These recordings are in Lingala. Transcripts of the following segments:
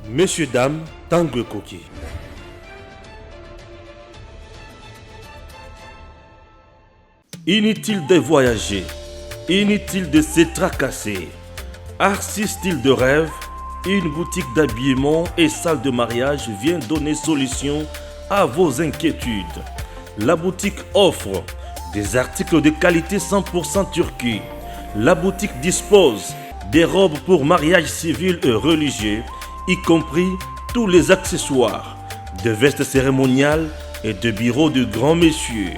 Messieurs, dames, Tangue Koki. Inutile de voyager, inutile de se tracasser. Arcis Style de Rêve, une boutique d'habillement et salle de mariage vient donner solution à vos inquiétudes. La boutique offre des articles de qualité 100% turquie. La boutique dispose des robes pour mariage civil et religieux, y compris tous les accessoires, de vestes cérémoniales et de bureaux de grands messieurs,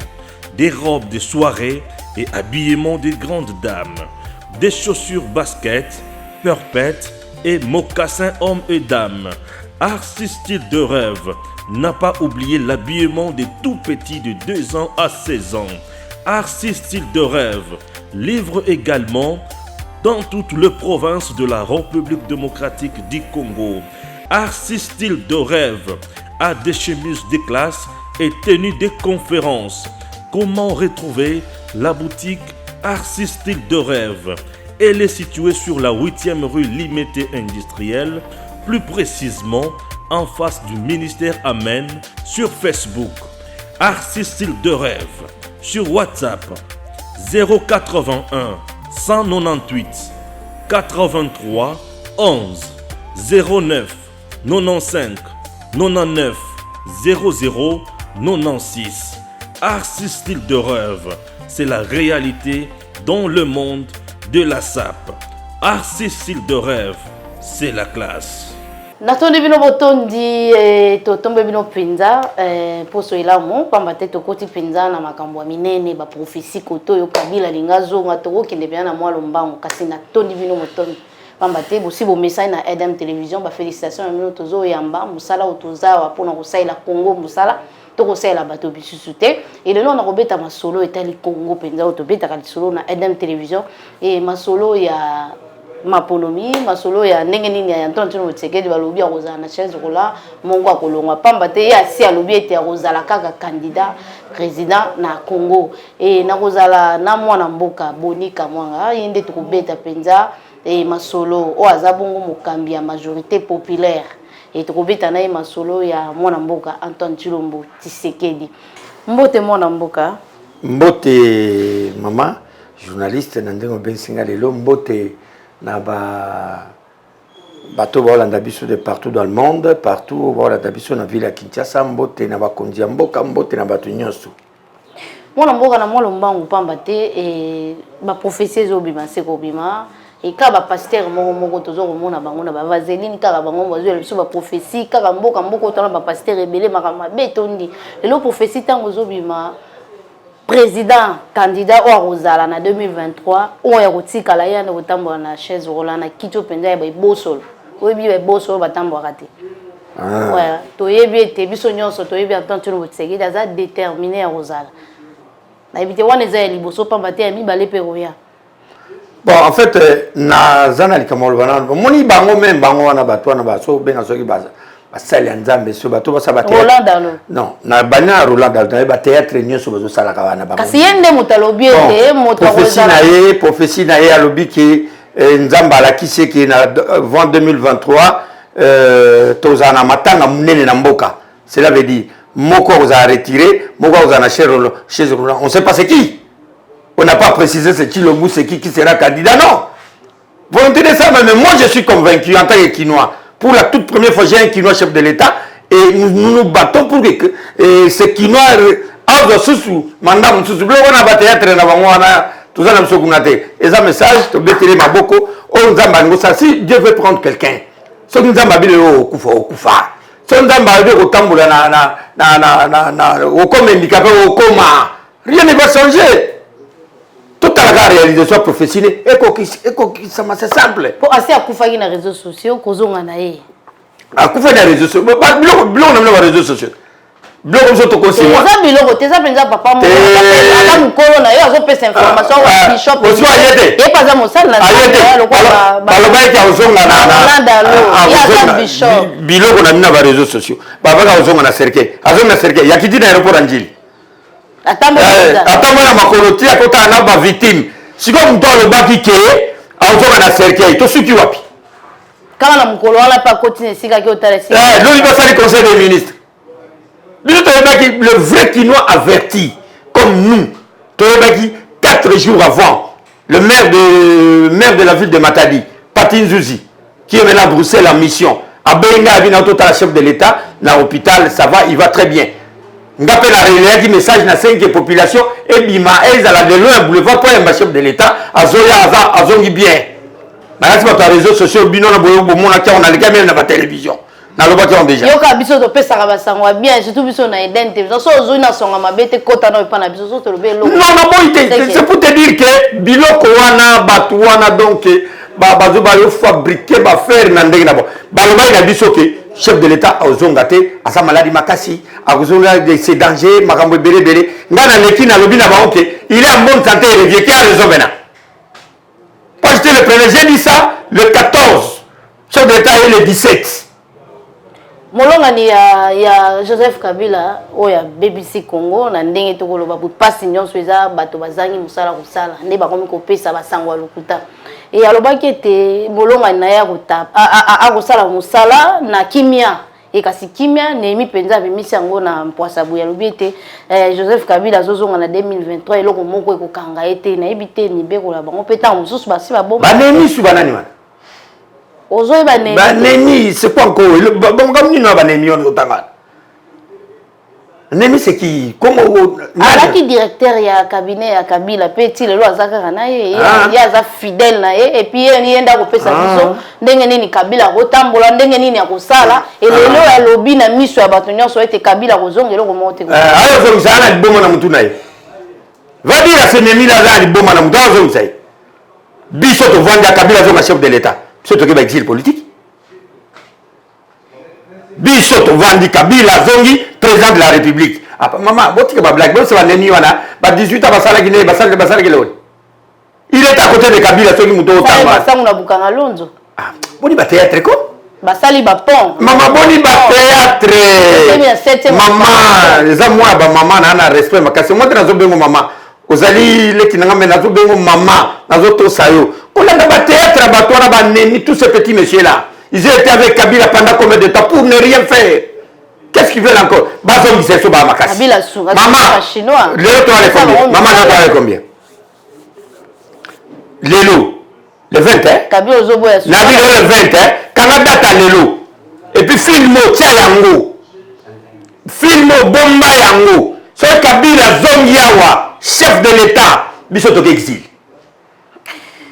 des robes de soirée et habillement de grandes dames, des chaussures basket, purpette et mocassins hommes et dames. Arcis Style de Rêve n'a pas oublié l'habillement des tout petits de 2 ans à 16 ans. Arcis Style de Rêve livre également dans toutes les provinces de la République démocratique du Congo. Arcis Style de Rêve a des chemises de classe et tenues de conférences. Comment retrouver la boutique Arcis Style de Rêve? Elle est située sur la 8e rue Limité Industrielle, plus précisément en face du ministère Amen sur Facebook. Arcis Style de Rêve sur WhatsApp 081 198 83 11 09 95 99 00 96. Arcis Style de Rêve, c'est la réalité dans le monde de la SAP. Arcis Style de Rêve, c'est la classe. Natondi bino botondi to tombe bino pinza poso ilamo pamba te to koti pinza na makambo minene ba prophétie koto yo kabila lingazo ngato kende bya na mwalo mbango kasi natondi bino botondi pamba te bosi bo message na Edem Télévision ba félicitations bino tozo yamba musala otoza wa pona kosaila Congo musala to kosaila bato bisusu te et lelo na kobeta masolo etali Congo pinza otobeta ka solo na Edem Télévision et masolo ya maponomi masolo ya ndenge nini ya Antoine Tshisekedi balobi ya kozala na chaise rola mongo akolongwa pamba te ya si alobi ete ya kozala kaka candidat président na Congo et na kozala na mwana mboka Bonika Mwanga yende tukobeta penza et masolo o azabongo mokambi ya majorité populaire et tukobeta na masolo ya mwana mboka Antoine Tshisekedi. Mbote mwana mboka mbote mama journaliste na ndengo bensinga lelo mbote na bato balanda biso de partout dans le monde, partout balanda biso na ville ya Kinshasa, mbote na bakonzi ya mboka, mbote na bato nyonso. Mwana mboka na mwana mbangu pamba te e ba prophétie zo bima seko bima e ka ba pasteur moko tozo komona bango na ba vaseline kaka bango bazo biso ba prophétie kaka mboka tona ba pasteur ebele makama betondi lelo prophétie tango zo bima président candidat au Rosala na 2023 on ya kotikala yana kotambola na chaise rola na kito penza ya bosolo oyebi ba bosolo batambola te ouais to yebi ete biso nyonso to yebi Antoine Tshisekedi aza déterminé à Rosala na ebite wana eza ya liboso pamba te ya mibale pe roya. Bon en fait na zana likamolo bana moni bango même bango wana bato wana baso benga soki baza basali nzambe so bato basaba te Roland non na bana Roland Dalo ba théâtre nyonso bazo sala ka wana bango kasi yende mutalobi ete moto prophétie na ye alobi ki nzambe alakisi ki na avant 2023 tozana matanga munene na mboka, cela veut dire moko oza retiré moko oza na chez on sait pas c'est qui, on n'a pas précisé c'est qui le mou, c'est qui sera candidat, non volonté de ça, mais moi je suis convaincu en tant que Quinois. Pour la toute première fois, j'ai un Quinois chef de l'État et nous nous battons pour que ce Quinois a sous mandat sous on a battu à traîner avant tout ça dans ce qu'on a fait. Et ça message to betere maboko on zambango ça si Dieu veut prendre quelqu'un. Ce nous zambabi le kufa. Ce nous zambabi au tamboula na au comme handicapé au coma. Rien ne va changer. Tout à la réalisation professionnelle et ça c'est simple. Pour assez à kufa na réseaux sociaux kozonga na ye. À kufa na réseaux sociaux. Blog na les réseaux sociaux. Blog comme ça to conseiller. Ça biloko teza penza papa mo. Ata mukolo na yo azo pesa information wa bishop. Oso ayete. Et pas za mosala na lokwa baloba eti ozonga na bishop. Biloko na mina ba réseaux sociaux. Baba ka ozonga na cercle. Azonga na cercle. Yakiti na aéroport Anjili. Attends, makolo tia kota na ba victime. Siko mto alobaki ke azoka na cercueil to suki wapi. Quand on a mon colon, on n'a pas continué, c'est qu'il y a autant de nous, il va faire le conseil des ministres. Le vrai Kinois averti, comme nous, 4 jours avant, le maire de la ville de Matadi, Patin Zouzi, qui est maintenant à Bruxelles en mission, à Benga, à chef de l'État, dans l'hôpital, ça va, il va très bien. On appelle la réalité qui message dans 5 populations, et bima, elles, à la de loin, boulevard, pour un chef de l'État, à Zoya, à Zongi bien. Maintenant, sur les réseaux sociaux, on a les caméras dans la télévision. Dans le bâtiment déjà. Yoka biso to pesa ka basangwa bien surtout biso na identité. So ozuna songa mabete kota na pa na biso so to lobe lo. Non, c'est pour te dire que biloko wana batu wana donc bazo ba yo fabriquer ba faire na ndenge na bo. Baloba ina biso ke chef de l'état ozongate asa maladie makasi, azonga c'est danger, makambo bele. Ngana leki na lobi na ba OK, il est en bonne santé, il revient qui a raison maintenant. Quand j'étais le premier, j'ai dit ça le 14. Chef de l'état est le 17. Molongani ya Joseph Kabila oya BBC Congo na ndenge tokoloba bu pasi nyonso eza bato bazangi musala kusala nde bakomi kopesa basangwa lokuta e alobaki ete molongani na ya kotapa a kosala musala na kimia e kasi kimia nemi penza bimisi yango na mpwasa buya lobi ete Joseph Kabila azozonga na 2023 eloko moko ekokanga ete na yebite ni bekola bango peta mususu basi babomba banemi su banani wana Ozoe banemi. Banemi, c'est quoi encore? Bon, comme nous avons banemi, on est Nemi, c'est qui? Comment? Alors, qui directeur ya cabinet ya Kabila, petit, le loi Zaka Naye, il y a fidèle naye, et puis il y a un peu sa vision, d'engagner Kabila, rotambola, d'engagner ni akosala, et le loi lobby na miso ya batonyo soit été Kabila rozong et le remonte. Alors, ça a le bon na mutunaye. Va dire à ce Nemi là, le bon na mutunaye, ça. Biso to vendre Kabila comme chef de l'État. C'est qui va exil politique. Bisoto Vandi Kabila Zongi, président de la République. Ah, maman, votre blague, c'est un ennemi, 18 ans, il est à côté de Kabila Zongi Mouto Tamba. Ah, boni ba théâtre quoi? Basali ba pont. Maman, boni ba théâtre. Maman, les amours, maman, n'a respect, ma casse. Moi, dans un maman. Ozali le kinanga nazo bengo maman nazo to sayo on a ba théâtre abattoir ba nemi tous ces petits messieurs là ils étaient avec Kabila pendant combien de temps pour ne rien faire. Qu'est-ce qu'ils veulent encore? Bazon c'est so ba makasi Kabila sou maman chinois le to ale combien maman na combien lelo le 20 hein Kabila ozobo ya na le 20 hein quand data lelo et puis filmo tia yango filmo bomba yango so Kabila zongiawa chef de l'État, bisoto exil.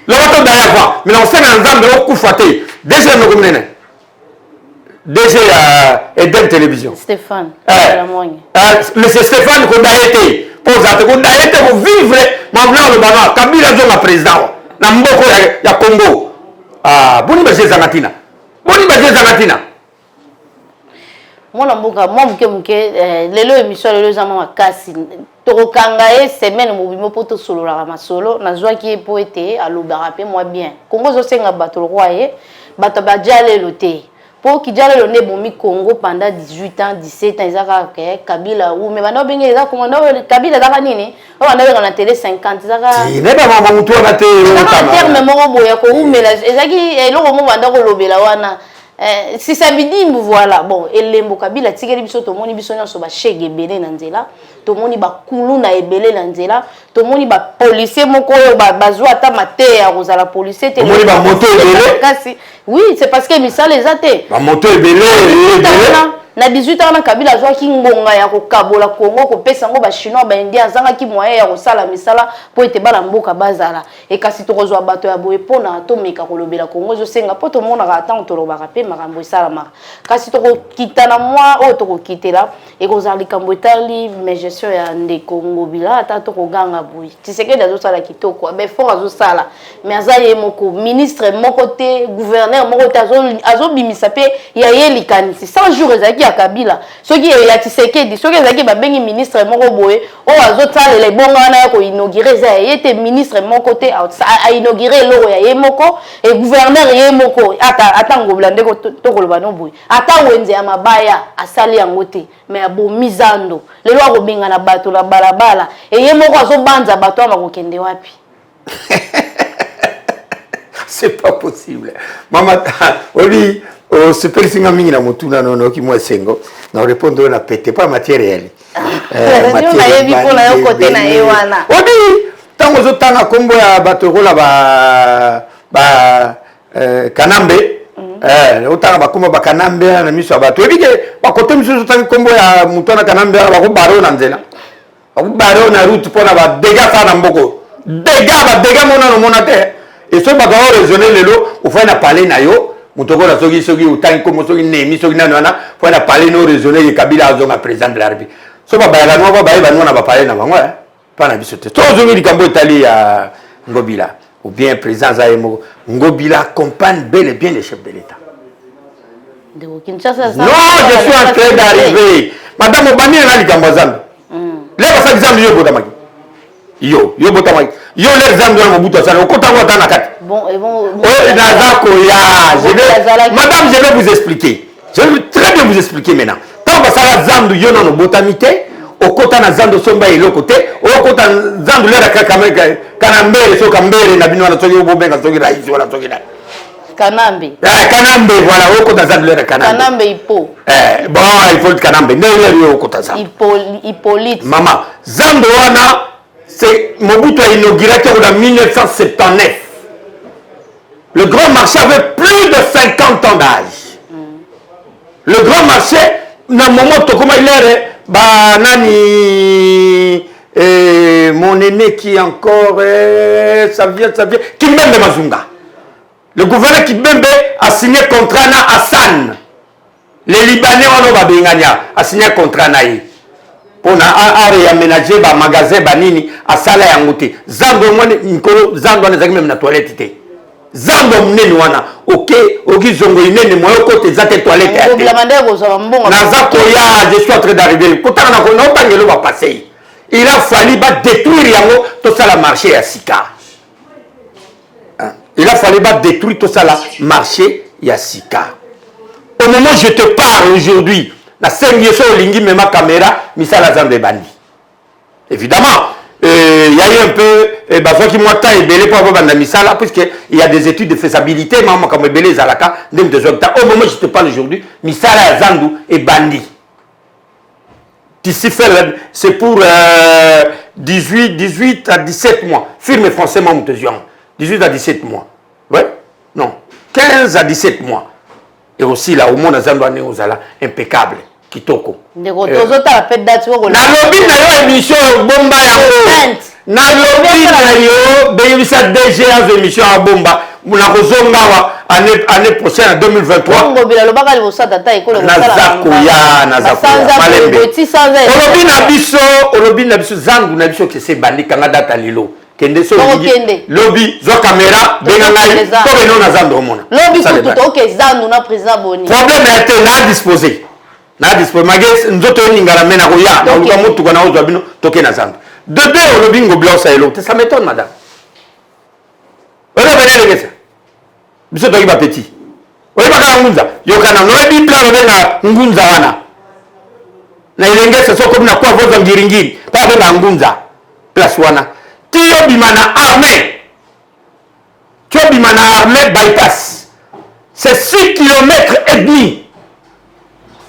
Le vote d'ailleurs, mais on sait ensemble au coup faté. Déjà nous comme déjà Eden Télévision. Stéphane. Monsieur Stéphane qu'on a été, pour ça qu'on a été pour vivre, maintenant le bana, Kabila zonga président, na mboko ya Congo. Ah, boni baje zanatina. Boni baje zanatina. Moi muke lelo émission lelo zama makasi tokokanga semaine mobimo poto solo la masolo nazwa ki po ete alobara pe moi bien Congo zo senga bato roye bato ba jale loté po ki jale lo ne bomi Congo pendant 18 ans 17 ans ezaka Kabila ou mais bana benga ezaka commando Kabila zaka nini o bana na télé 50 zaka ne ba mama mutu na te terme moko boya ko umela ezaki eloko mo banda ko lobela wana si ça veut dire voilà bon elembo Kabila tikeli biso to moni biso nyonso ba shege belé na nzela to moni ba kulu na ebele na nzela to moni ba policier moko bazwa ata mate ya kozala policier te moni ba moto ebele kasi oui c'est parce que misala ezate ba moto ebele na 18 ans na Kabila azwaki ngonga ya kokabola Congo kopesa ngo ba chinois ba indien azangaki moyen ya kosala misala po ete bala mboka bazala e kasi tokozwa bato ya boye pona atomeka kolobela Congo zo senga po to mona ka tant tolobaka pe makambo esala maka kasi tokokita na moi o tokokitela e kozala likambo etali mais gestion ya nde Congo bila ata tokoganga boye Tshisekedi azosala kitoko be fort azosala mais azaye moko ministre moko te gouverneur moko te azobimisa pe ya yelikanisi 100 jours ezaki ya Kabila soki ya Tshisekedi soki ezaki babengi ministre moko boye o azotalela bonga na ko inaugurer za yete ministre moko te a inaugurer loro ya ye moko et gouverneur ye moko ata ngobla ndeko tokoloba no boye ata wenze ya mabaya asali yango te mais abo mizando lelo akobinga na bato la balabala et ye moko azobanza bato ama kokende wapi C'est pas possible. Maman, oui, au super singa mingi na mutuna nono ki moi sengo. Na répondre na pété pas matière réelle. Matière côté na ewana. Odi, tango zo tanga kombo ya bato rola ba kanambe. Otanga bakoma ba kanambe na miso bato. Ebike ba côté miso zo tanga kombo ya mutana kanambe ba ko baro na nzela. Ba ko baro na route pona ba dégâts fa na mboko. Dégâts mona te. Et ce baga o raisonner lelo, o fa na parler na yo. Mutoko na soki utangi komo soki nemi soki na wana, faut na parler no raisonner que Kabila azonga président de la République. So ba ba no ba na ba parler na bango, pas na biso te. To zongi likambo itali ya Ngobila ou bien président Zaemo. Ngobila accompagne bel et bien les chefs de l'État. Non, je suis en train d'arriver. Madame Obani na likambo zambi. Leba sa example yo botamaki. Yo botamaki. Yo les hommes de Mobutu Sala, au côté de la carte. Madame, je vais vous expliquer. Je vais très bien vous expliquer maintenant. Tant que ça a Zandu Yono Botamité, au côté de Zandu Somba et l'autre côté, au côté de Zandu Lera Kakamé, Kanambé, Sokambé, Nabino, Soyo Bobenga, Sogira, Isola, Sogira. Kanambe. Kanambe, voilà, au côté de Zandu Lera Kanambe. Kanambe, Hippo. Bon, il faut le Kanambe, n'est-ce au côté de ça. Hippolyte. Maman, Zandu Wana. C'est Mobutu a inauguré en 1979. Le grand marché avait plus de 50 ans d'âge. Le grand marché, dans le moment où il est, mon aîné qui est encore, ça vient, Kimbembe Mazunga. Le gouverneur Kimbembe a signé contrat à Hassan. Les Libanais a signé contrat à on a réaménagé ba magasin banini à sala ya nguti zando mone nkolo zando na zaki même na toilette té zando mnene wana oki zongo inene moyo côté za te toilette ya nazako ya je suis en train d'arriver kotana na ko na otangelo ba passer il a fallu ba détruire yango to sala marché ya sika il a fallu ba détruire to sala marché ya sika au moment où je te parle aujourd'hui la cinquième lingi même ma caméra misala zambe bandi évidemment il y a eu un peu besoin qui moi temps et belé pour avoir banda misala puisque il y a des études de faisabilité maman comme belé zalaka dem de zokta au moment où je te parle aujourd'hui misala zandu et bandi ici c'est pour 18 à 17 mois firme français maman 18 à 17 mois ouais non 15 à 17 mois et aussi là au monde zandu ane ozala impeccable kitoko ndeko tozota la fête date ko na lobi na yo émission bomba ya na lobi na yo beyisa DGA émission ya bomba muna kozonga wa année prochaine en 2023 ngobila lobaka libosa tata ekolo na zakoya malembe olobi na biso zangu na biso kese bandi kanga data lilo kende so lobi zo caméra benga ngai to beno na zandu omona lobi tout OK zandu na président boni problème était na disposer magès nzoto ningala mena ko ya na luka mutu kana ozo bino toke na zandu de deux olobi ngobila osaelo ça m'étonne madame ona benele kesa biso toki ba petit oyi baka ngunza yokana no ebi plan benga ngunza wana na ilengesa soko bina kwa voza ngiringiri pa benga ngunza place wana tiyo bimana armée bypass c'est 6 km et demi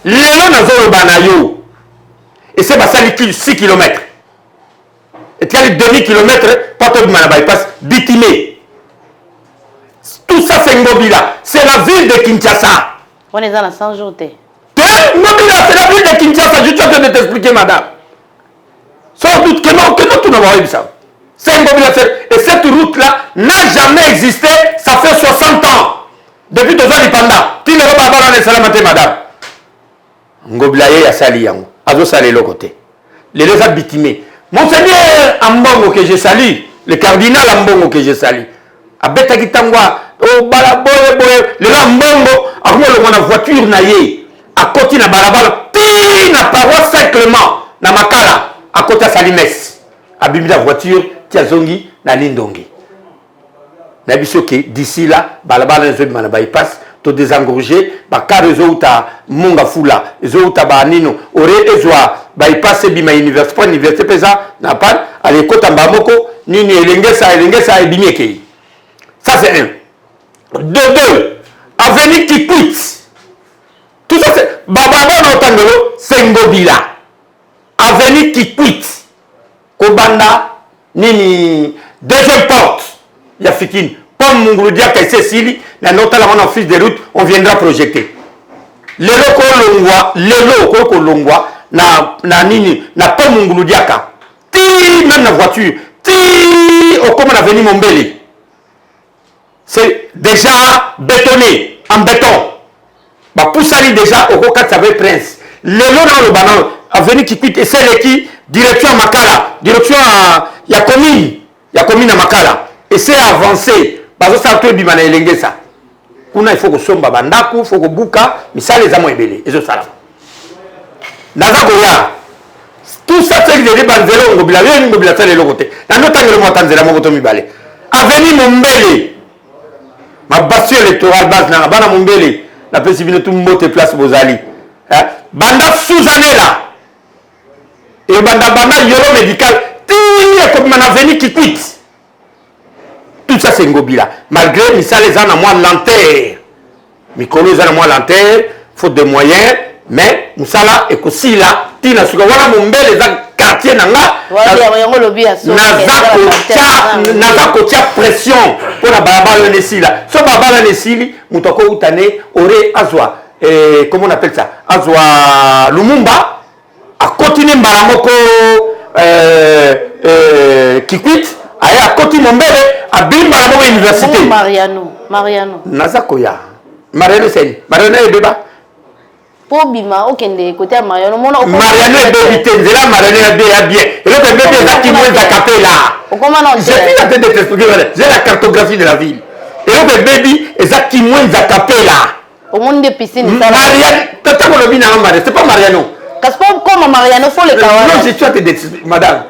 lelo nazolo banayo et c'est basali 6 km et tu as demi kilomètre pas tout bimana bypass bitimé tout ça c'est Ngobila c'est la ville de Kinshasa on est dans la 100 jours Ngobila c'est la ville de Kinshasa je suis en train de t'expliquer madame sans doute que non tout n'a pas eu ça c'est Ngobila et cette route là n'a jamais existé ça fait 60 ans depuis 2 ans d'Ipanda tu ne vas pas avoir un salamate madame Ngobila ya sali yango azo sali le côté les deux bitimés monseigneur Ambongo que je salue le cardinal Ambongo que je salue abeta kitangwa o bala boye le Ambongo akomo le mona voiture na ye a côté na balabala pi na paroisse Saint-Clément na makala à côté Salimes abimi la voiture tiazongi na Lindongi na biso que d'ici là balabala zo bimana bypass to désengorger bakar ezouta munga fula ezouta ba nino ore ezwa bypass bima université pesa na pas aller kota mbamoko nini elengesa ebimieke ça c'est un De deux, avenue Kikwit. Tout ça, c'est... Bababa Notangolo, c'est Ngobila. Avenue Kikwit. Kobanda, Nini. Deuxième porte. Yafikin. Comme Mungoudia, Kaisesili, la nota la en fils de route, on viendra projeter. Les locaux Kolongwa, na Nini, na pas Mungoudiaka. Ti, même la voiture. Ti, au comme on a venu Mombele. C'est déjà bétonné, en béton. Bah, Poussari déjà, au Kokat Savé Prince. Le long dans le banan, avenue qui quitte, et c'est qui direction à Makala, direction à Yakomine à Makala. Et c'est avancé. Parce que ça, tout est bimana elenge ça. Kuna, il faut que somba bandaku, il faut que buka, mais ça les amants ébélés. Et ça là. Nazagoya. Tout ça, c'est que les banzelo, on gobila, on gobila, ça les locotés. Dans notre angle, on tanzela, mon gotomi balé. Avenue Mombele. Ma bastion électorale base na bana Mombele. La possibilité tout monter place Bozali. Banda sous-année et banda yolo médical. Comme un avenir qui quitte. Tout ça c'est Ngobila. Malgré ça les gens à moi lanterne. Mikolo les gens à moi lanterne. Faute de moyens. Mais Moussala et Kosi là. Tina suka wala Mombele les quartier nanga. Naza kotia pression pour la barabara ici là. So barabara ici, mutoko utane aurait azwa. Comment on appelle ça? Azwa Lumumba a continué Maramoko Kikwit a continué Mombele a bien Maramoko université. Mariano. Naza koya. Mariano c'est Mariano est beba. Pour Bima, ok, côté Mariano, Mariano est bébé, là, Mariano est bien. Et le bébé est là qui m'a capé là. J'ai pris la tête de t'expliquer, j'ai la cartographie de la ville. Et le bébé est là qui m'a capé là. Au monde des piscines, c'est pas Mariano. Parce que comme Mariano, il faut les carottes. Non, je suis à te dire, madame,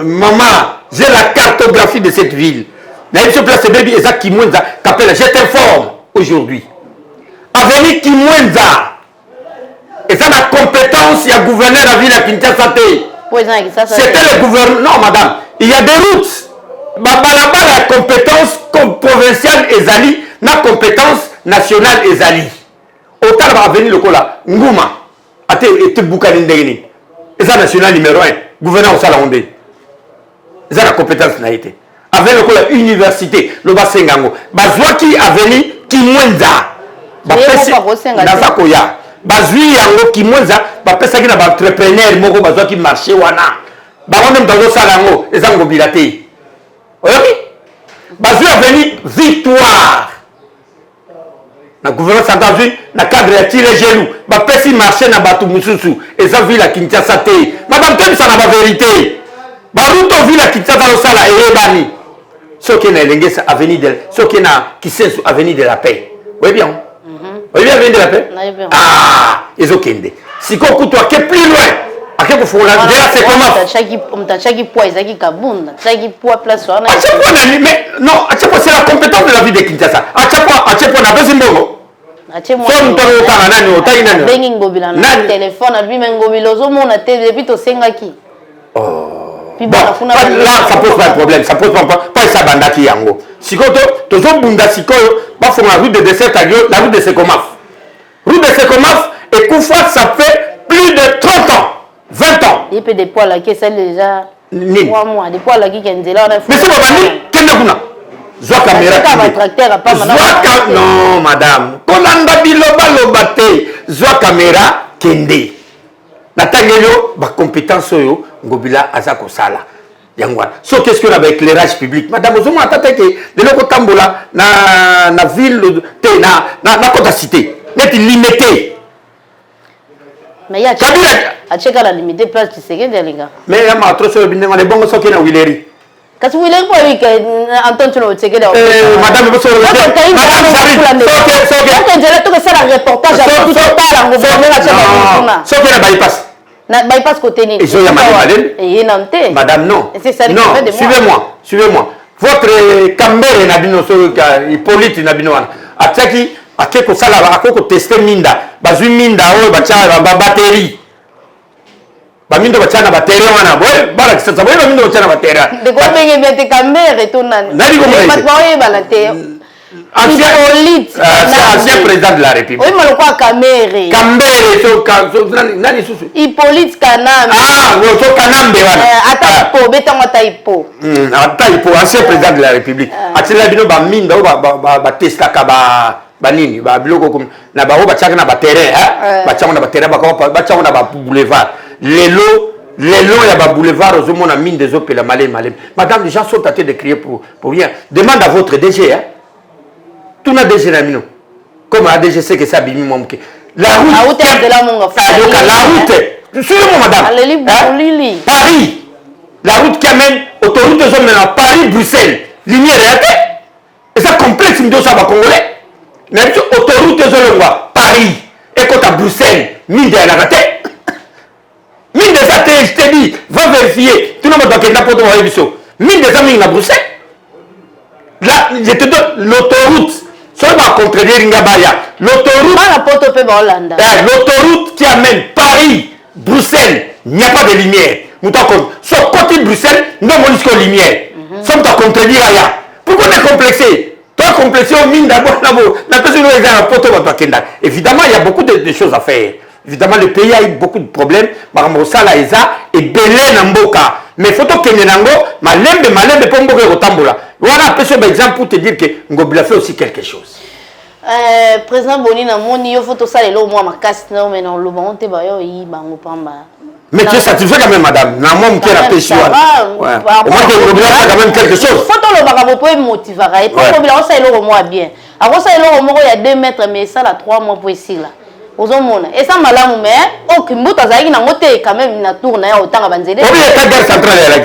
maman, j'ai la cartographie de cette ville. Là, il se place, ce bébé est là qui m'a capé là. Je t'informe aujourd'hui. Avenue Kimwenza. Et ça, la compétence, il y a gouverneur à la ville à Kinshasa. C'était le gouverneur. Non, madame, il y a des routes. Là-bas, la compétence provinciale Ezali, la compétence nationale Ezali. Autant va venir le cola. Ngouma, a été Boukalindéni. Et ça, national numéro 1. Gouverneur au Salahondé. Et ça, la compétence n'a été. Avec le cola université, le Bassengango. Bazouaki a venu Kimwenza. Nazakoya. Bazui yango kimwenza bapesa ki na ba entrepreneur moko bazwa ki marché wana ba wonde mtazo sala ngo ezango bilate oyoki bazui aveni victoire na gouvernement central na cadre ya tire gelou bapesi marché na batu mususu eza ville ya Kinshasa te madame tebisa na ba vérité baruto ville ya Kinshasa lo sala eyebani soki na elengesa avenue de soki na Kisensu avenue de la paix oui bien. Vous avez bien de la paix? Ah, ils ont kende. Si qu'on coûte toi, qui est plus loin, à quel point là, c'est comment? On t'a chaque poids, ils ont kabunda, chaque poids place. À chaque fois, mais non, à chaque fois c'est la compétence de la vie de Kinshasa. À chaque fois, on a besoin de mots. À chaque fois, on a besoin de ngobila na téléphone, on a besoin de ngobila. Zo mon a télé depuis to sengaki. Bon, là, ça pose pas de problème, ça pose pas ça banda qui yango. Si quand tu as bunda siko, bah faut la route de dessert la route de Sekomaf. Route de Sekomaf et Koufouat, ça fait plus de 30 ans, 20 ans. Il peut des poids là qui c'est déjà 3 mois, des poids là qui est là. Mais c'est pas bani, qu'est-ce que Zoa caméra. Non, madame. Kolanda biloba lobate. Zoa caméra kende. Natangelo, ba compétence yo, ngobila azako sala. Yangwa. So qu'est-ce qu'on a avec l'éclairage public? Madame, vous m'avez que de l'autre tambola na ville te na côte cité. N'est limité. Mais il y a à la limité place tu sais que les gars. Mais il y a ma trop sur bien on est bon so que na Willeri. Quand tu Willeri quoi oui que Anton tu le sais que madame vous sur le madame so que ça la reportage avec tout ça la gouvernement so que na bypass. Na bypass côté ni. Et Nanté. Madame non. C'est ça non, suivez-moi. Votre camber na bino so Hippolyte na bino wana. Ataki akeko sala akoko tester minda. Bazui minda o bacha ba batterie. Ba minda bacha na batterie wana. Boy, bala kisasa boy ba minda bacha na batterie. De quoi bien bien te camber et tout nan. Nani ko mo. Matwa e balate. ancien président de la République. Oui, mais quoi Kamere. Nani susu. Hippolyte Kanambe. Ah, no so Kanambe wana. Ataipo, betango Ataipo. Ataipo, ancien président de la République. Atila bino ba minda ba testaka ba nini ba biloko comme na ba chaka na ba terrain ba chaka na ba terrain ba chaka na ba boulevard. Lelo il y a ba boulevard aux hommes, on a mine des opéras malem. Madame, les gens sont tentés de crier pour rien. Demande à votre DG, hein. Tout n'a DG na mino. Comme la DG sait que ça bimi mon mke. La route de la monga. La route. Suivez-moi madame. Paris. La route qui amène autoroute des hommes maintenant Paris Bruxelles. Ligne réatée. Et ça complexe me ça va congolais. Mais autoroute des hommes Paris et quand à Bruxelles, mine de la raté. Mine des athées, je te dis, va vérifier. Tout le monde doit qu'il n'a pas de révision. Mine des amis à Bruxelles. Là, je te donne l'autoroute. Ça va contredire Ngabaya. L'autoroute. L'autoroute qui amène Paris, Bruxelles, il n'y a pas de lumière. Nous t'en sur côté de Bruxelles, nous avons une lumière. Ça va contredire Aya. Pourquoi on est complexé? Toi, complexé au mine d'abord, évidemment, il y a beaucoup de choses à faire. Évidemment, le pays a eu beaucoup de problèmes. Maramosala Eza et Belé Namboka. Mais photo Kenyanango, malembe pomboke rotambola. Voilà un exemple pour te dire que Ngobila fait aussi quelque chose. Président Boni Namoni, yo photo ça le moi ma casse non mais non le bon te ba yo yi bango pamba. Mais tu es satisfait quand même madame. Na moi qui la pêche. Moi que Ngobila fait quand même quelque chose. Photo le baka pour motiver et pour Ngobila ça le moi bien. Avant ça le moi il y a 2 mètres mais ça là 3 mois pour ici là. Et ça malamu mais au Kimbuta zaïki na moté quand même na tourne ya autant banzele. Oui, il y a pas de centrale là.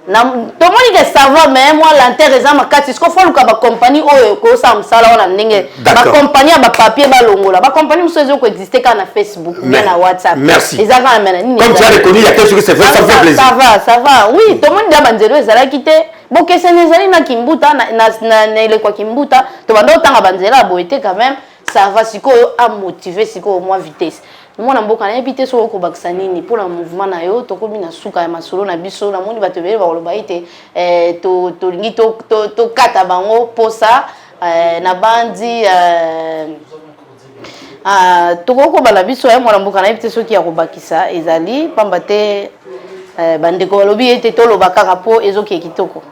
Na to moni que ça va mais moi l'intérêt ça ma carte ce faut ka ba compagnie o ko ça msala ona ndenge ba compagnie ba papier ba longola ba compagnie msozo ko exister quand na Facebook mais na WhatsApp. Merci. Les agents amena. Comme tu as reconnu il y a quelque chose qui se fait ça fait plaisir. Ça va. Oui, to moni da banzele ezala kité. Bon que c'est nezali na Kimbuta na ile kwa Kimbuta to bando tanga banzela boité quand même. Ça va si à motiver si au moins vitesse. Nous on a beaucoup de vitesse au Kobaxanini pour le mouvement na yo to komi na suka ya masolo na biso na moni bato bele ba loba ite to lingi to kata bango posa na bandi to ko bala biso ya mwana mboka na vitesse ki ya kobakisa ezali pamba te bande ko lobi ite to loba kaka po ezoki kitoko.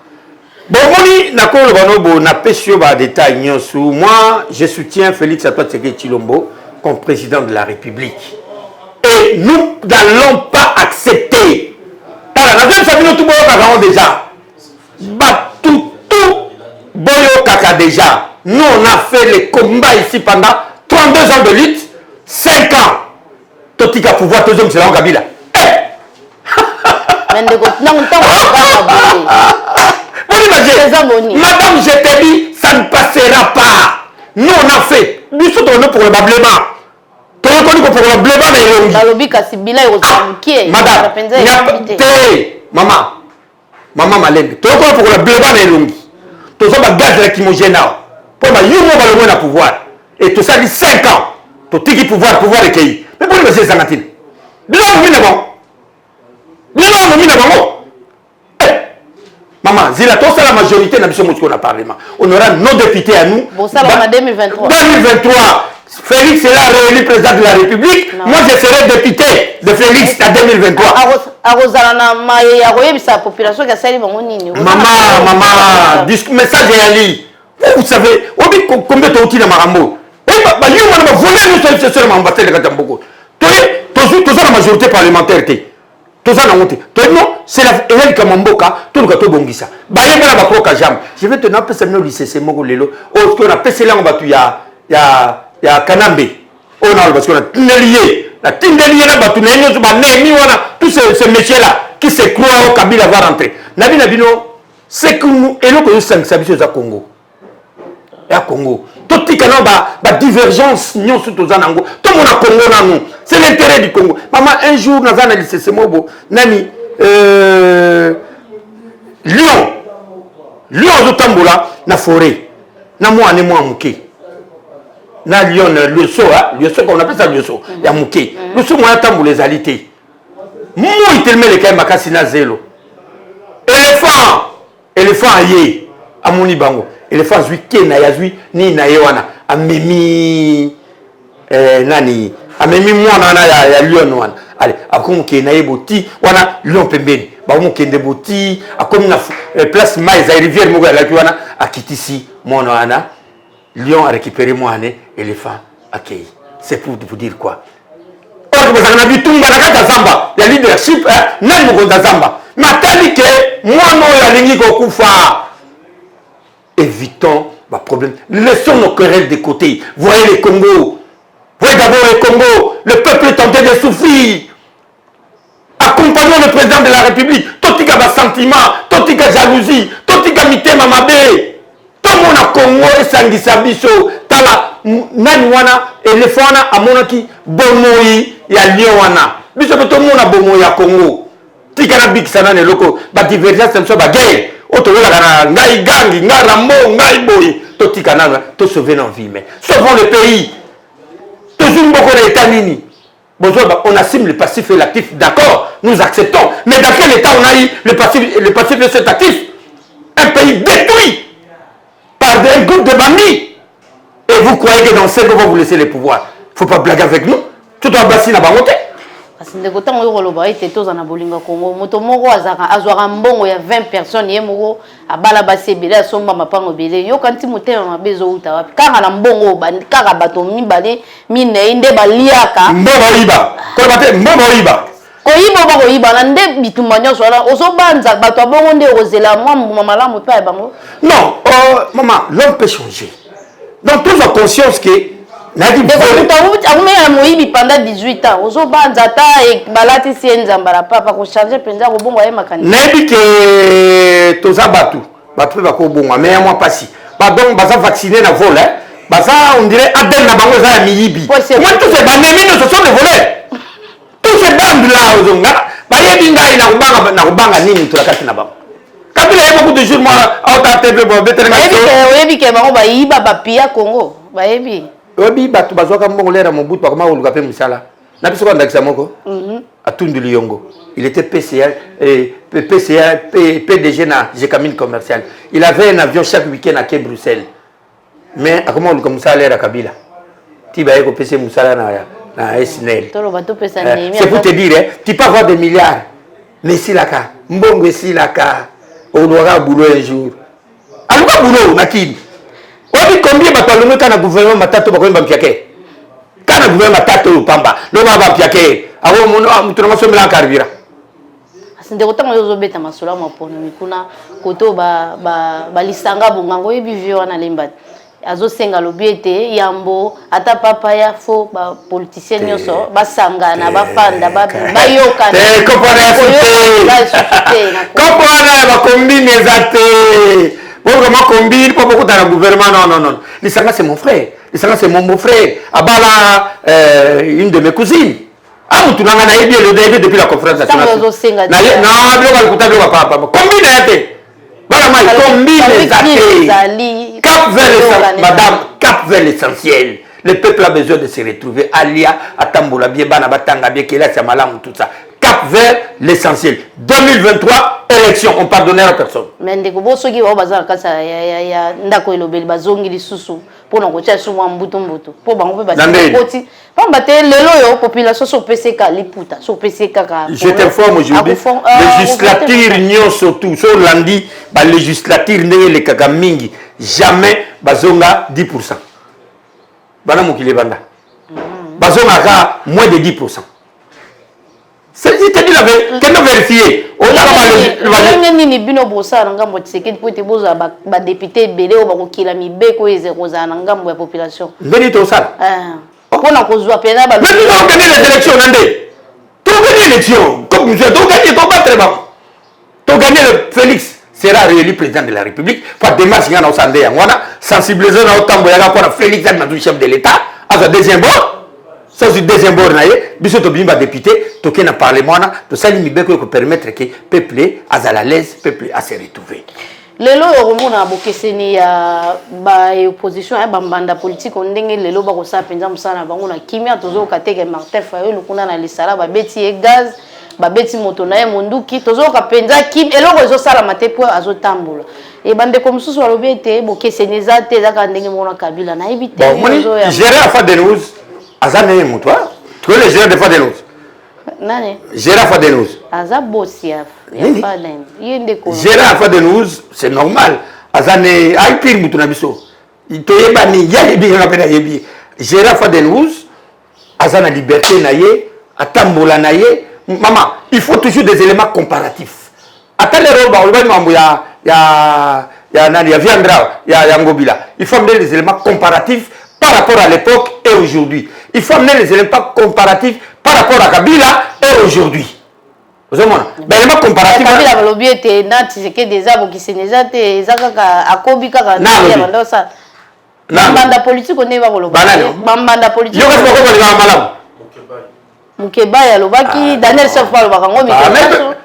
Bon, na pesio ba détail nyosu. Moi, je soutiens Félix Antoine Tshisekedi Tshilombo comme président de la République. Et nous n'allons pas accepter. La deuxième famille, tout le monde déjà. Tout boyo kaka déjà. Nous, on a fait les combats ici pendant 32 ans de lutte, 5 ans. Totika pouvoir, tous les hommes, c'est là en Kabila. Madame, je te dis, ça ne passera pas. Nous, on a fait. Nous sommes pour le blablement. Tu es connu pour le blablement, mais Madame, maman Malembe. Tu es connu pour le blablement, mais longi. Tu es un gaz lacrymogène. Pour ma yomo, le pouvoir. Et tout ça dit 5 ans. Tu as pouvoir recueillir. Mais pourquoi c'est ça, Natine? Bien, maman, Zila, tout ça la majorité n'a pas besoin de parlement. On aura nos députés à nous. Bon, ça va en 2023. 2023, Félix sera réélu président de la République. Non. Moi, je serai député de Félix en 2023. Maman, message est Ali. Vous savez, combien de temps il y a Marambo? Vous la majorité parlementaire. Tout ça, non, c'est la Kamamboka, tout le gâteau Bongisa. Je vais te nommer ce lycée, c'est Mogolelo. On a passé là, il y a Kanambe. On a parce qu'on a Tindelier. La Tindelier, tous ces messieurs-là qui se croient au Kabila va rentrer. Nabino, c'est que nous, et nous, nous sommes au Congo. Et à Congo. Tout le monde a divergence, nous sommes tous en Congo. Tout le monde a Congo. C'est l'intérêt du Congo. Maman, un jour, nous avons analysé ce mot. Nani, Lyon, de Tamboula, na forêt. Na moi, ne moi, mouké. Na Lyon, le saut, qu'on appelle ça le saut. Il y a mouké. Le saut, moi, Tamboula, les alités. Moi, il te met les cailles, ma zélo. Éléphant, aïe, à Mouni Bango. éléphant zui kena ya zui ni na yewana amemi nani amemi mwana na ya lion wana allez akomo kena yeboti wana lion pembeni ba mo kende boti akomi na place mais za rivière moko ya laki wana akitisi mwana wana lion a récupéré mwana éléphant accueilli c'est pour vous dire quoi or que bazana bitumba na kata zamba ya leadership nani mokonza zamba matali ke mwana oyo alingi kokufa. Évitons les problèmes. Laissons nos querelles de côté. Voyez les Congo. Voyez d'abord les Congo. Le peuple est en train de souffrir. Accompagnons le président de la République. Totika ba sentiment, totika jalousie, totika mitema mabe. Tout le monde a Congo et sangisa biso. Tala nani wana éléphant wana amonaki bomoi ya lion wana. Biso tout le monde a bomoi ya Congo. Tika na bikisana ne loko ba divergence semso ba guerre. Otola ngai gangi ngai rambo ngai boy totika nana to sauver nos vies mais sauvons le pays toujours beaucoup d'état nini bonjour on assume le passif et l'actif d'accord nous acceptons mais dans quel état on a eu le passif et cet actif un pays détruit par un groupe de bandits et vous croyez que dans 5 ans vous laissez les pouvoirs faut pas blaguer avec nous tout en bassin à bamoté. Ndeko tango yo koloba ite toza na bolinga Kongo moto moko azwaka mbongo ya 20 personnes ye moko abala basebele asomba mapango bele yo kanti motema mabezo uta wapi kanga na mbongo kaka bato mibale mine nde baliaka mbongo iba ko bate mbongo iba ko iba na nde bitumba nyonso ala ozobanza bato abongo nde ozela mwa malamu pa bango non maman l'homme peut changer donc tous en conscience que Nadi pendant 18 ans, ozo banza ta e balati sienzambara papa ko changer penza ko bongo ya makani. Nabi ke toza batu ba ko bongo mais moi pasi. Ba donc baza vacciner na vol hein. Baza on dirait Abel na bango za miyibi. Moi tous ces bandits ce sont des voleurs. Tous ces bandes là ozonga ba yebi ngai na kubanga nini tulakati na bango. Kabila yebo beaucoup de jours moi auta TV bo betere na. Yebi ke bango ba yiba ba pia Congo. Ba yebi obi batu bazwaka mbongo lera mobutu bakoma oluka pe musala na biso kwa ndakisa moko atunduli yongo il était PCA PDG na Gécamine commercial il avait un avion chaque week-end à Bruxelles mais akoma oluka musala lera kabila tiba yeko PC musala na SNL c'est pour te dire tu peux avoir des milliards mais si la ka mbongo si la ka on aura boulot un jour aluka boulot nakini. Combien de bataillons quand le gouvernement matato bakoye bampiake quand le gouvernement matato pamba lo ba bampiake awo mono tunama somela carburant asinde kotango yozo beta masolo mapono mikuna koto ba lisanga bongango yebi wana lemba azo senga lobiete yambo ata papa ya fo ba politicien nyoso basangana bafanda bayoka comprendre ba combine ezate. Bon, comment combine pas beaucoup dans le gouvernement non. Lisanga c'est mon frère. Lisanga c'est mon beau-frère. Abala une de mes cousines. Ah, tu n'as pas bien le début depuis la conférence nationale. Non, combine était. Voilà, combine Cap vers l'essentiel, madame, cap vers l'essentiel. Le peuple a besoin de se retrouver. Alia, Atamboula, Biebana, Batanga, Biekela, Siamalam, tout ça. Cap vers l'essentiel. 2023. Élection, on pardonne à personne. Mais ndeko boso ki ba bazala kasa ya ndako elobeli bazongi lisusu pona ko tia suma mbuto po bango pe basoti pamba te lelo yo population so PCK liputa so PCK ka je t'informe aujourd'hui législature nyonso tout so landi ba législature ndenge le kaka mingi jamais bazonga 10%. Bana mokile banda bazonga ka moins de 10%. C'est-à-dire la vérité, qu'on a vérifié. On a nini bino bosa na ngambo tseke po te boza ba député belé o ba ko kila mibeko ezeko za na ngambo ya population. Ndeni to sala. Pona ko zwa pena ba. Mais nous avons gagné les élections ndé. Tu as gagné l'élection comme nous avons gagné ton battre ba. Tu as gagné le Félix sera réélu président de la République. Fa démarche ngana o sande ngwana sensibiliser na otambo ya ko na Félix na chef de l'état à sa deuxième bord. Ça c'est deuxième bord naie biso to bimba député to ke na parlement na to sali mibeko ko permettre que peuple à l'aise peuple à se retrouver lelo yoromona bokeseni ya ba opposition ya bambanda politique ndenge lelo ba ko sa penza musana bango na kimia tozo kateke Martin Fayulu kuna na lisala ba beti e gaz babeti moto na ye monduki tozoka penza kim eloko ezosala mate po azotambola et bande comme sous sur l'obéité boké seneza te zaka ndenge mona kabila na ebite bon gérer affaire de nous azane moto tu les gérer de fois de nous nani gérer affaire de nous azabosia ya palen yende ko gérer affaire de nous c'est normal azane ay pire moto na biso itoyeba ni ya bi ngapena yebi gérer affaire de nous azana liberté na ye atambola na ye maman il faut toujours des éléments comparatifs attends les roba on va mambo ya Viandra ya Ngobila il faut amener les éléments comparatifs par rapport à l'époque et aujourd'hui il faut amener les éléments comparatifs par rapport à Kabila et aujourd'hui vous avez ben éléments comparatifs Kabila balobi était nati c'est que des abo qui seneza te zakaka akobika ka ya bandosa banda politique on est va boloba banda politique yo kasi bako balika malamu Mukeba ya lobaki Daniel Sefwa lobaka ngomi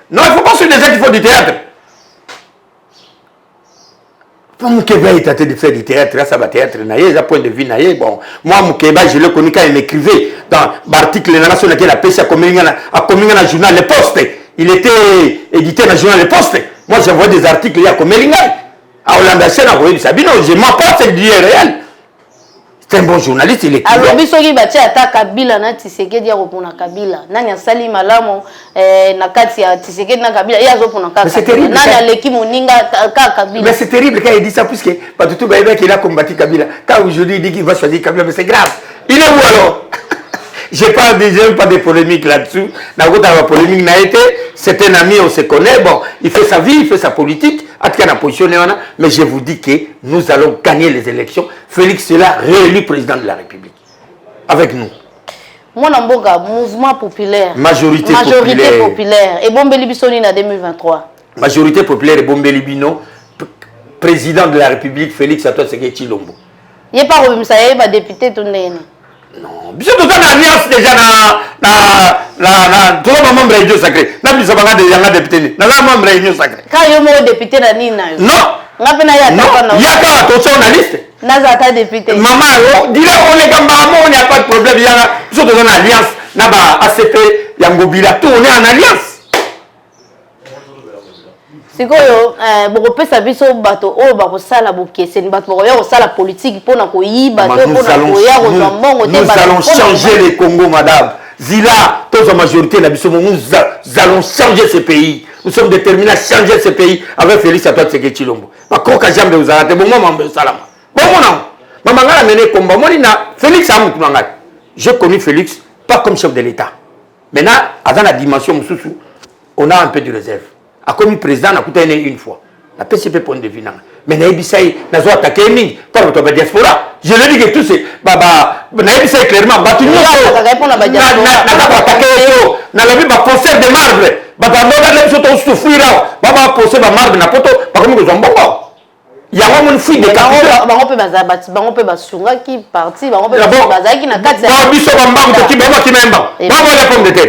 non il faut pas sur les gens qui font du théâtre Mukeba est tenté de faire du théâtre, ça va théâtre, naïe, ça point de vue naïe. Bon, moi Mukeba, je l'ai connu quand il m'écrivait dans l'article de la Nation laquelle la PC a communiqué dans le journal Le Poste. Il était édité dans le journal Le Poste. Moi j'envoie des articles il y a communiqué. À Hollande Sen, à Royaume Sabino, je m'en passe, c'est du réel. C'est un bon journaliste, il est alors bisoki bati ata Kabila na Tshisekedi ya kopona Kabila nani asali malamu na kati ya Tshisekedi na Kabila ya zopona Kabila nani aleki moninga ka Kabila mais c'est terrible quand il dit ça puisque pas tout baïba qu'il a combattu Kabila quand aujourd'hui il dit qu'il va choisir Kabila mais c'est grave il est où alors j'ai pas de polémique là-dessus la polémique n'a été c'est un ami on se connaît bon il fait sa vie il fait sa politique mais je vous dis que nous allons gagner les élections. Félix sera réélu président de la République. Avec nous. Mon amboga, mouvement populaire. Majorité populaire. Et Bombeli Bissoni en 2023. Majorité populaire et Bombeli Bino, président de la République, Félix Antoine-Tshisekedi Tshilombo. Il n'y a pas de député tout le monde. Non, bien sûr, dans l'alliance déjà tout le membre de l'Union sacrée. N'a plus besoin de député. N'a pas membre de l'Union sacrée. Quand il y a député dans Nina. Non. Il y a pas attention à la liste. N'a député. Maman, dis-le, on est comme il n'y a pas de problème. Il y a besoin de l'alliance. N'a pas ACP, Yangobila, tout, on est en alliance. C'est quoi beaucoup plus ça biso bato oh bako sala boké c'est une bato ko sala politique pour na ko yi bato pour na ko ya ko zambongo te nous allons changer le Congo madame Zila toute la majorité la biso nous allons changer ce pays nous sommes déterminés à changer ce pays avec Félix Antoine-Tshisekedi Tshilombo ba ko ka jambe vous arrêtez bon maman salama bon non maman ngala mené combat moni na Félix amutu ngai j'ai connu Félix pas comme chef de l'État maintenant dans la dimension mususu on a un peu de réserve. A commis président, on a coûté une fois. La PCP point de vue. Mais Naïbissaï, n'a pas attaqué par la diaspora. Je le dis que tout c'est. Naïbissaï clairement, battu nous. N'a pas attaqué. N'a pas vu ma possède de marbre. Baba n'a pas vu souffrir. Baba possède de marbre. N'a pas vu. Par contre, nous avons il y a vraiment une fuite de caractère. On peut basunga qui parti. On peut basunga qui n'a qu'à dire. On peut basunga qui n'a qu'à dire. On peut basunga qui n'a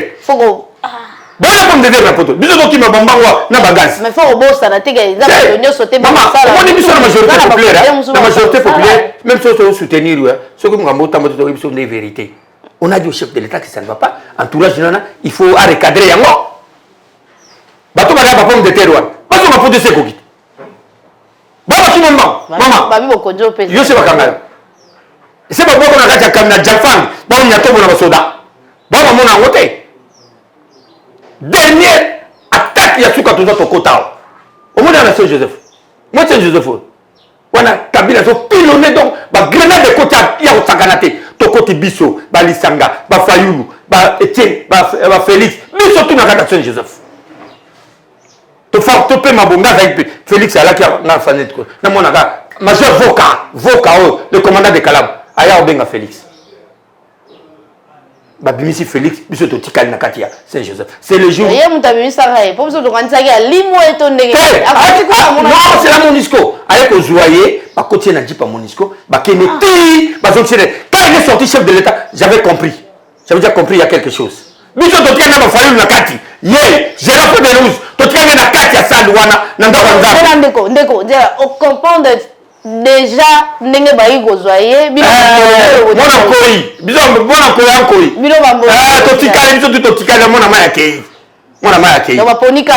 bon la pomme de terre na poto biso to kima bambango na bagasi mais faut bossa na tega za donyo sauter maman on est biso la majorité populaire même si on soutenir ce que ngambo tambo to biso de vérité on a dit au chef de l'état que ça ne va pas entourage nana il faut recadrer yango bato ba la pomme de terre wa bato ma poto se koki baba ki maman babi bokonjo pesa yo se bakanga c'est pas boko na kati kamna jafang ba on nyato bona basoda baba mona ngote dernière attaque il y a tout quand on a Kotao au monde de la Saint-Joseph moi c'est Joseph on a Kabila so pilonné donc ba grenade de côté il y a Sakanate to côté Bisso ba Lisanga ba Fayulu ba Etienne ba Félix Bisso tout na Saint-Joseph to fa to pe mabonga avec Félix ala qui na fanet ko na mona ka major Voka le commandant de Calab aya obenga Félix Babimisi Félix, biso to tikali na katia Saint-Joseph. C'est le jour. Yé mutabimi saraye, pour biso to kantsaki ya limo etondenge. Non, c'est la Monisco. Avec au joyer, ba kotie na jipa Monisco, ba keneti, ba zonchere. Quand il est sorti chef de l'État, j'avais compris. J'avais déjà compris il y a quelque chose. Biso to tikali na fayu na kati. Yé, j'ai rappelé de nous. To tikali na kati ya Sandwana, na ndako. Ndeko, on comprend déjà ndenge bayi gozoyer bino mona koi biso mona koi ankoi bino bambo to tikala biso to tikala mona maya kei Moi, la main donc baponika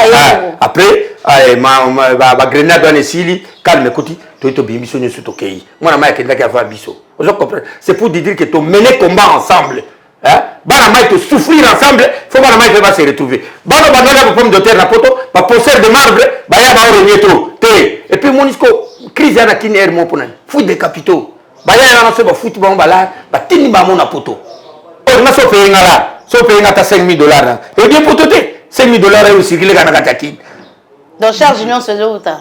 après ma grenade on esili calme écoute to bimiso ne suto kei moi la main qui ndaki avoir biso vous comprenez c'est pour dire que to mener combat ensemble hein bana mai to souffrir ensemble faut bana mai va se retrouver bana la pomme de terre na poto ba poser de marbre ba ya ba renieto te et puis monisco crise na kiner mo pona fou de capitaux ba ya na so ba foot ba la ba tini ba mo na poto on na so payer ngala so payer ngata $5,000 et bien poto te $5,000 et aussi qu'il est dans la tête. Donc charge union c'est où ta?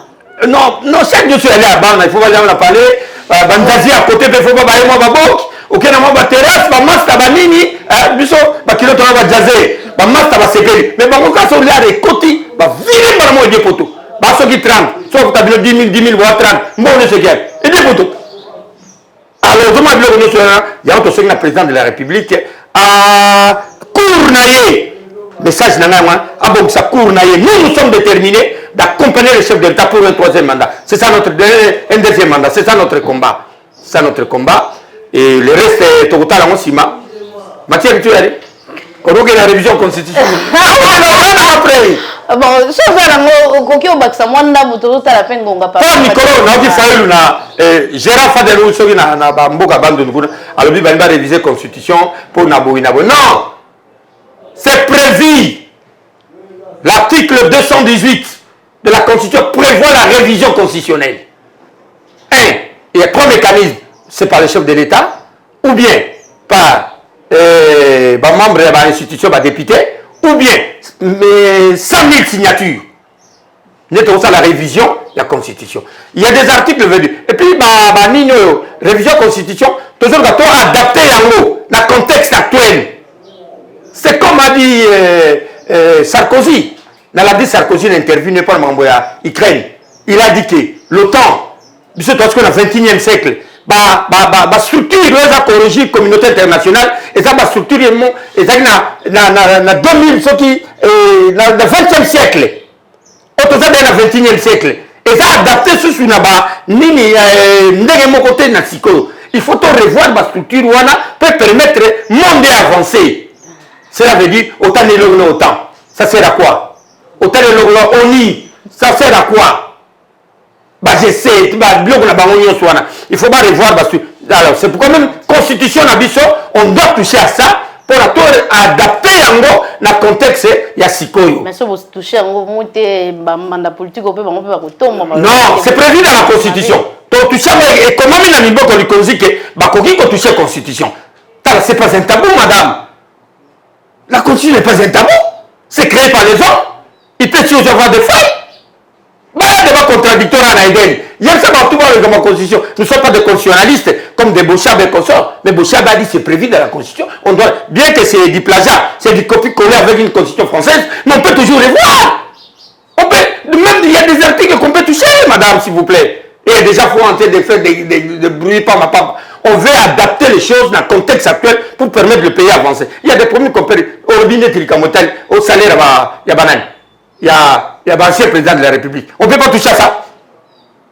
Non, chaque jour je suis allé à Bana, il faut pas jamais parler. Bandazi à côté, il faut pas bailler moi babok. Ok, na moi terrasse, ma master banini, biso, ba kilo tona ba jazer, ba master ba sepeli. Mais ba koka so là de côté, ba virer par moi des poteaux. Ba so qui 30, soit vous avez 10 000 voire 30. Bon ne sais quel. Et des poteaux. Alors, je m'appelle le il y a un autre président de la République à Kournaye. Message nous sommes déterminés d'accompagner le chef de l'État pour un troisième mandat. C'est ça notre un deuxième mandat. C'est ça notre combat. C'est ça notre combat. Et le reste est total en Sima. Mathieu, tu es allé? On a la révision constitutionnelle. Bon, ça va au coquille au bac, ça moi n'a pas la peine qu'on va pas. Oh, Nicolas, on a dit Faïlou, Gérard Fadelou, sur na Bamboka Bande de alors il va réviser la constitution pour Nabo. Non! C'est prévu. L'article 218 de la Constitution prévoit la révision constitutionnelle. Il y a 3 mécanismes. C'est par le chef de l'État, ou bien par membre de l'institution, député, ou bien 100 000 signatures. N'est pas ça la révision de la Constitution. Il y a des articles venus. Et puis, révision de la Constitution, toujours adapté dans le contexte actuel. C'est comme a dit Sarkozy. Dans la dit Sarkozy n'intervient pas dans l'Ukraine. Il a dit que l'OTAN, puisque dans le 21e siècle, la structure a corrigé la communauté internationale et ça va structurer et ça dans 2000 ce qui dans le 20e siècle. Autant ça dans le 21e siècle. Et ça adapté sur une nini côté nasiko. Il faut revoir la structure pour permettre au monde d'avancer. Cela veut dire autant de l'eau autant. Ça sert à quoi? Autant de l'eau ONI. Ça sert à quoi? Je sais, il faut pas revoir. Alors, c'est pourquoi même constitution Nabiso, on doit toucher à ça pour adapter le contexte il y a Sikoyo. Mais si vous touchez à mandat politique, on peut non, c'est prévu dans la constitution. Donc, toucher et comment on a mis beaucoup de choses que toucher la constitution. C'est pas un tabou, madame. La constitution n'est pas un tabou. C'est créé par les hommes. Il peut y avoir des failles. Il y a des débats contradictoires à Naïden. Il y a ça partout dans la constitution. Nous ne sommes pas des constitutionnalistes comme des Bouchab et consorts. Mais Bouchab a dit c'est prévu dans la constitution. On doit, bien que c'est du plagiat, c'est du copier-coller avec une constitution française, mais on peut toujours les voir. On peut, même il y a des articles qu'on peut toucher, madame, s'il vous plaît. Et déjà, il faut en train de faire des bruits par ma part. On veut adapter les choses dans le contexte actuel pour permettre le pays d'avancer. Il y a des problèmes qu'on peut au robinet Tilkamotel, au salaire, il y a banane. Il y a l'ancien président de la République. On ne peut pas toucher à ça.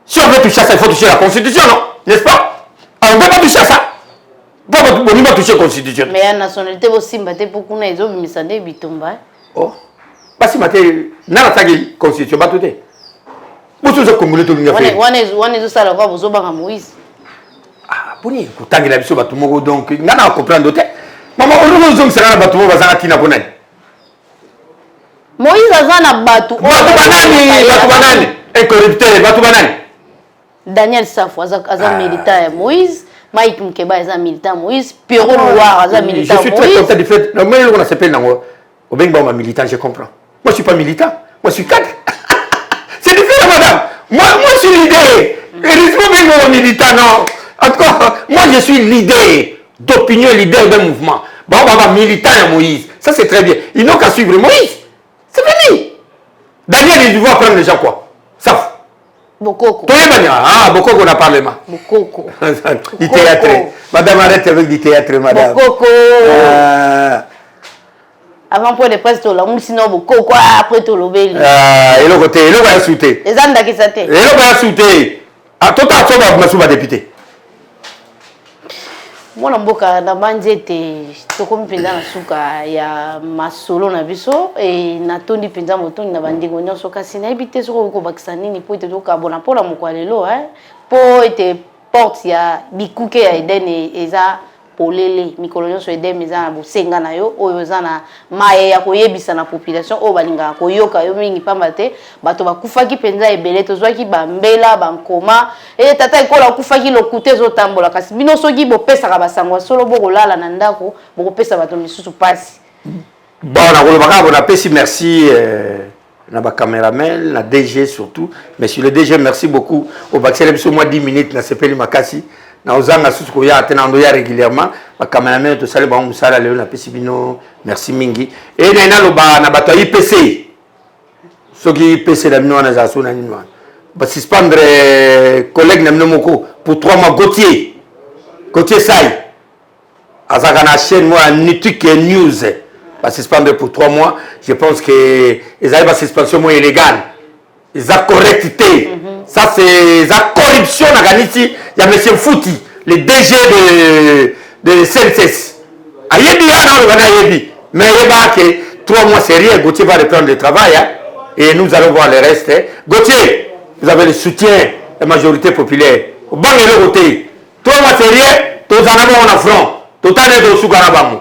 Si on veut toucher à ça, il faut toucher à la Constitution, non? N'est-ce pas? Alors, on ne peut pas toucher à ça. On ne peut pas toucher à la Constitution. Mais la nationalité aussi, pour qu'on ait des bitumba. Oh. Parce que la Constitution, pas tout. Vous tous Congolais, tout le monde. On est ça, vous avez Moïse. Ah, pour nous, vous avez la Bible, donc, nous allons comprendre. Maman, on nous sera battu, on va s'en attirer. Moïse a na batu. Batu banani. Incorruptible, batu banani. Daniel Safou a militant Moïse. Mike Mkeba a militant Moïse. Pierrot Loire a militant Moïse. Je suis très content du fait. Moi, on s'appelle au Benga militant, je comprends. Moi, je ne suis pas militant. Moi, je suis cadre. C'est différent, madame. Moi, je suis l'idée. Et je suis militant, non. En tout cas, moi, je suis l'idée d'opinion, leader d'un mouvement. Bon, militant à Moïse. Ça, c'est très bien. Ils n'ont qu'à suivre Moïse. C'est fini. Daniel, il doit prendre les gens quoi? Ça. Bokoko. Ah, Bokoko, on a parlé. Bokoko. Du théâtre. Madame, arrête avec du théâtre, madame. Bokoko. Avant pour les presse, tu l'as sinon Bokoko, après tu l'as belli. Et le côté, et le va sauter. Les anda qui s'attaient. Et le va sauter. À tout à l'heure, je suis député. mwana mboka na banzete tokomi penza na suka ya masolo na biso e natondi penza motondi na bandingo nyonso kasi nayebi te soko kobakisa nini po ete tokabona mpona mokolo lelo po ete porte ya bikuke ya Eden eza polele mikolo nyonso Eden eza na bosenga na yo oyo eza na maye ya koyebisa na population oyo balingaka koyoka yo mingi pamba te bato bakufaki penza ebele tozwaki bambela bankoma e tata ekola akufaki lokute ezotambola kasi bino soki bopesaka basango solo bokolala na ndako bokopesa bato misusu pasi. Bon nakoloba kaka bonapesi merci na ba cameraman na DG surtout monsieur le DG merci beaucoup au bakisele biso moi 10 minutes na sepeli makasi na ozanga susu ko ya tena ndo ya régulièrement ba cameraman to sale ba musala leo na pesi bino merci mingi et na loba na bato IPC soki IPC la bino na za so na nini wana ba suspendre collègue na moko pour 3 mois Gauthier Sai azaka na chaîne moi Nutrik News va suspendre pour 3 mois. Je pense que ils arrivent à suspension moins illégale. Ils ont correctité. Ça c'est la corruption. Il y a M. Fouti, le DG de CNCS. Mais il y a que 3 mois c'est rien. Gauthier va reprendre le travail. Et nous allons voir le reste. Gauthier, vous avez le soutien de la majorité populaire. Au banc et le côté. 3 mois c'est rien. Tous en avons en affront. Tout en est au Sougarabamou.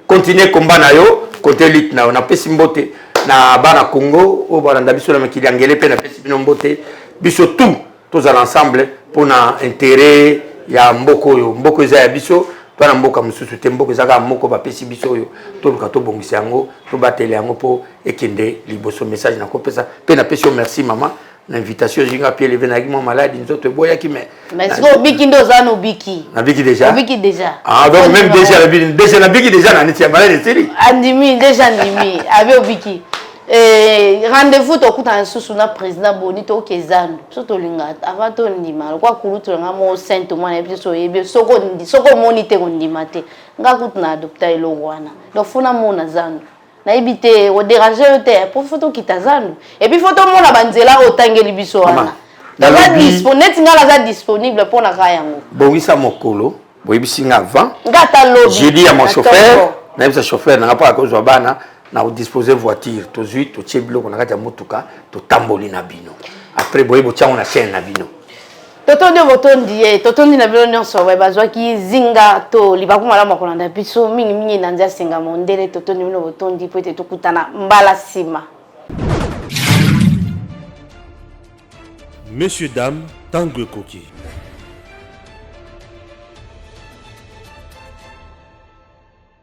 Continuez combat na yo. Côté lit na on a pesi mbote na bana Congo au bana biso na makili angele pe na pesi bino mbote biso tout tous ensemble pour na intérêt ya mboko za ya biso to na mboka mususu te mboko za ka moko ba pesi biso yo to luka to bongisa yango to batele yango po ekende liboso message na ko pesa pe na pesi merci maman l'invitation jinga pied levé na gimo malade nous autres boya ki mais est-ce biki ndo za no biki na biki déjà ah donc même déjà na biki déjà na niti ya malade série andimi déjà ndimi avec biki rendez-vous to kuta susu na président Boni to kezano soto linga avant to ndima kwa kulutu nga mo saint mo na biso yebe soko monite ko ndima te nga kutu na adopter elo wana donc funa mo na zano na ibite o déranger te pour photo kitazano et puis photo mona banzela otangeli biso wana daza disponible ngala za disponible pour na kaya yango bongisa mokolo boyebisi nga avant ngata lobi j'ai dit à mon chauffeur na sa chauffeur na pas ko bana na disposer voiture to zui to tcheblo ko na kata motuka to tamboli na bino après boyebo tchango na chaîne na bino totondi na bino nyonso bazwaki zinga to libaku malamu kolanda biso mingi na nzia senga mondele totondi bino botondi po ete tokutana mbala sima. Messieurs, dames, tango koki.